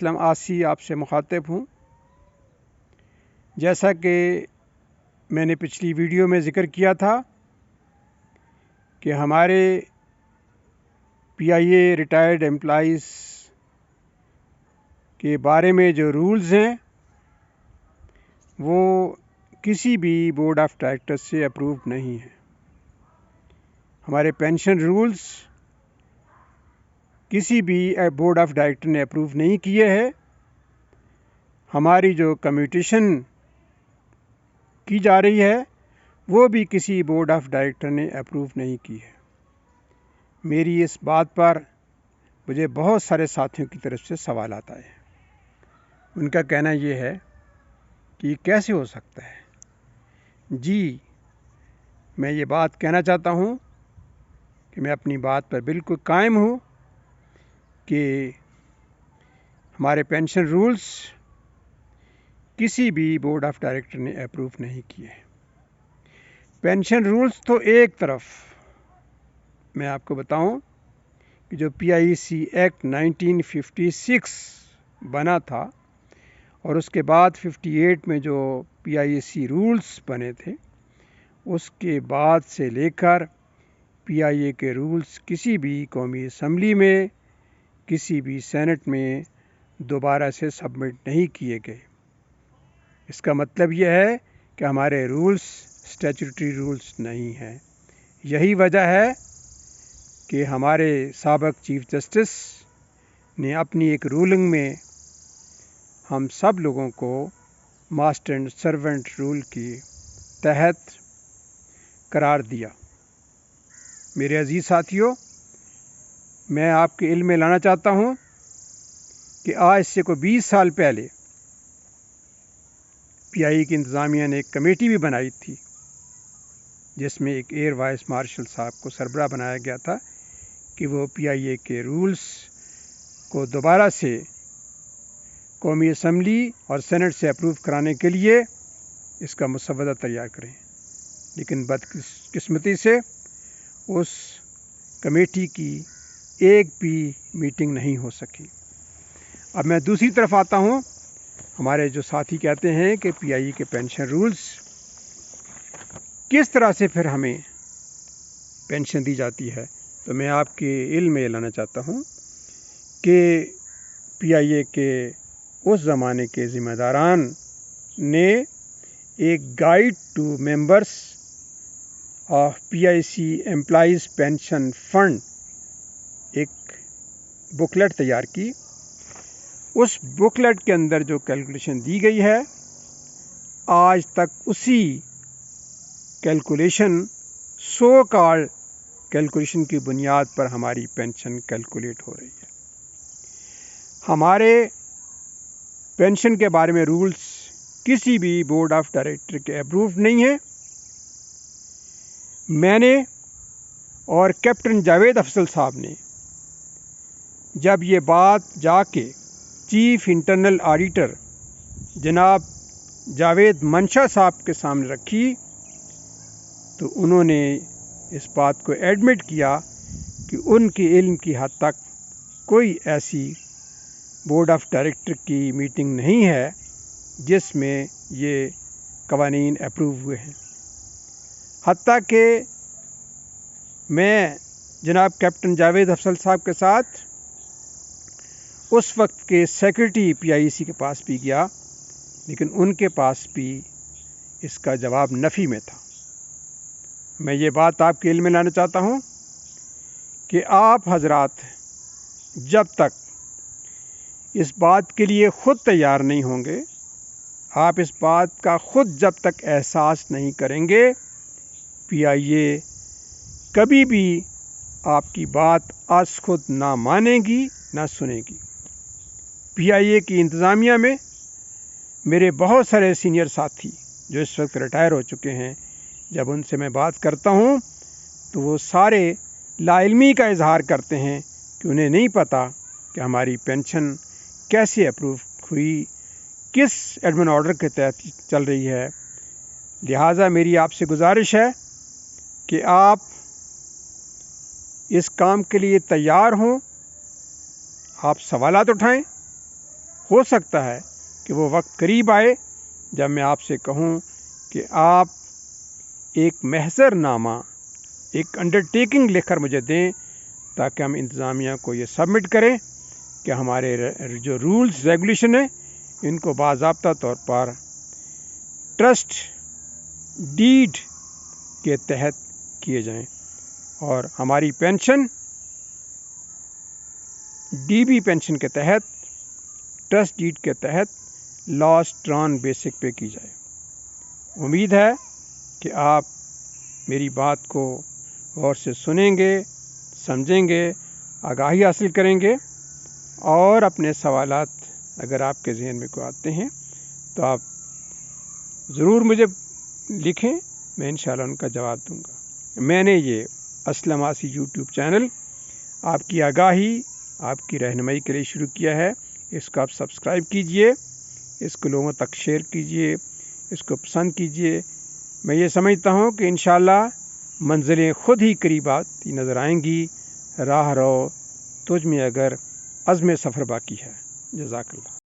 اسلم آسی آپ سے مخاطب ہوں۔ جیسا کہ میں نے پچھلی ویڈیو میں ذکر کیا تھا کہ ہمارے پی آئی اے ریٹائرڈ امپلائیز کے بارے میں جو رولز ہیں وہ کسی بھی بورڈ آف ڈائریکٹر سے اپروو نہیں ہیں۔ ہمارے پینشن رولز کسی بھی بورڈ آف ڈائریکٹر نے اپروو نہیں کیے ہیں۔ ہماری جو کمیوٹیشن کی جا رہی ہے وہ بھی کسی بورڈ آف ڈائریکٹر نے اپروو نہیں کی ہے۔ میری اس بات پر مجھے بہت سارے ساتھیوں کی طرف سے سوالات آئے ہیں۔ ان کا کہنا یہ ہے کہ یہ کیسے ہو سکتا ہے؟ جی، میں یہ بات کہنا چاہتا ہوں کہ میں اپنی بات پر بالکل قائم ہوں کہ ہمارے پینشن رولز کسی بھی بورڈ آف ڈائریکٹر نے اپروو نہیں کیے۔ پینشن رولز تو ایک طرف، میں آپ کو بتاؤں کہ جو پی آئی سی ایکٹ 1956 بنا تھا اور اس کے بعد 58 میں جو پی آئی سی رولز بنے تھے، اس کے بعد سے لے کر پی آئی اے کے رولز کسی بھی قومی اسمبلی میں، کسی بھی سینٹ میں دوبارہ سے سبمٹ نہیں کیے گئے۔ اس کا مطلب یہ ہے کہ ہمارے رولز اسٹیچوٹری رولز نہیں ہیں۔ یہی وجہ ہے کہ ہمارے سابق چیف جسٹس نے اپنی ایک رولنگ میں ہم سب لوگوں کو ماسٹر اینڈ سرونٹ رول کے تحت قرار دیا۔ میرے عزیز ساتھیوں، میں آپ کے علم میں لانا چاہتا ہوں کہ آج سے کوئی 20 سال پہلے پی آئی کی انتظامیہ نے ایک کمیٹی بھی بنائی تھی جس میں ایک ایئر وائس مارشل صاحب کو سربراہ بنایا گیا تھا کہ وہ پی آئی اے کے رولز کو دوبارہ سے قومی اسمبلی اور سینٹ سے اپروو کرانے کے لیے اس کا مسودہ تیار کریں، لیکن بدقسمتی سے اس کمیٹی کی ایک بھی میٹنگ نہیں ہو سکی۔ اب میں دوسری طرف آتا ہوں۔ ہمارے جو ساتھی کہتے ہیں کہ پی آئی کے پینشن رولز کس طرح سے پھر ہمیں پینشن دی جاتی ہے، تو میں آپ کے علم میں لانا چاہتا ہوں کہ پی آئی اے کے اس زمانے کے ذمہ داران نے ایک guide to members of P I C employees pension fund ایک بکلیٹ تیار کی۔ اس بکلیٹ کے اندر جو کیلکولیشن دی گئی ہے، آج تک اسی کیلکولیشن سو کال کیلکولیشن کی بنیاد پر ہماری پینشن کیلکولیٹ ہو رہی ہے۔ ہمارے پینشن کے بارے میں رولز کسی بھی بورڈ آف ڈائریکٹر کے اپروو نہیں ہیں۔ میں نے اور کیپٹن جاوید افضل صاحب نے جب یہ بات جا کے چیف انٹرنل آڈیٹر جناب جاوید منشا صاحب کے سامنے رکھی تو انہوں نے اس بات کو ایڈمٹ کیا کہ ان کے علم کی حد تک کوئی ایسی بورڈ آف ڈائریکٹر کی میٹنگ نہیں ہے جس میں یہ قوانین اپروو ہوئے ہیں۔ حتیٰ کہ میں جناب کیپٹن جاوید افضل صاحب کے ساتھ اس وقت کے سیکرٹری پی آئی سی کے پاس بھی گیا، لیکن ان کے پاس بھی اس کا جواب نفی میں تھا۔ میں یہ بات آپ کے علم میں لانا چاہتا ہوں کہ آپ حضرات جب تک اس بات کے لیے خود تیار نہیں ہوں گے، آپ اس بات کا خود جب تک احساس نہیں کریں گے، پی آئی اے کبھی بھی آپ کی بات از خود نہ مانے گی نہ سنے گی۔ پی آئی اے کی انتظامیہ میں میرے بہت سارے سینئر ساتھی جو اس وقت ریٹائر ہو چکے ہیں، جب ان سے میں بات کرتا ہوں تو وہ سارے لا علمی کا اظہار کرتے ہیں کہ انہیں نہیں پتہ کہ ہماری پینشن کیسے اپروو ہوئی، کس ایڈمن آرڈر کے تحت چل رہی ہے۔ لہٰذا میری آپ سے گزارش ہے کہ آپ اس کام کے لیے تیار ہوں، آپ سوالات اٹھائیں، ہو سکتا ہے کہ وہ وقت قریب آئے جب میں آپ سے کہوں کہ آپ ایک محضر نامہ، ایک انڈرٹیکنگ لکھ کر مجھے دیں تاکہ ہم انتظامیہ کو یہ سبمٹ کریں کہ ہمارے جو رولز ریگولیشن ہیں ان کو باضابطہ طور پر ٹرسٹ ڈیڈ کے تحت کیے جائیں اور ہماری پینشن ڈی بی پینشن کے تحت ٹرسٹ ڈیڈ کے تحت لاسٹ ٹران بیسک پہ کی جائے۔ امید ہے کہ آپ میری بات کو غور سے سنیں گے، سمجھیں گے، آگاہی حاصل کریں گے اور اپنے سوالات اگر آپ کے ذہن میں کوئی آتے ہیں تو آپ ضرور مجھے لکھیں، میں انشاءاللہ ان کا جواب دوں گا۔ میں نے یہ اسلم آسی یوٹیوب چینل آپ کی آگاہی، آپ کی رہنمائی کے لیے شروع کیا ہے۔ اس کو آپ سبسکرائب کیجئے، اس کو لوگوں تک شیئر کیجئے، اس کو پسند کیجئے۔ میں یہ سمجھتا ہوں کہ انشاءاللہ منزلیں خود ہی قریب آتی نظر آئیں گی۔ راہ رو تجھ میں اگر عزم سفر باقی ہے۔ جزاک اللہ۔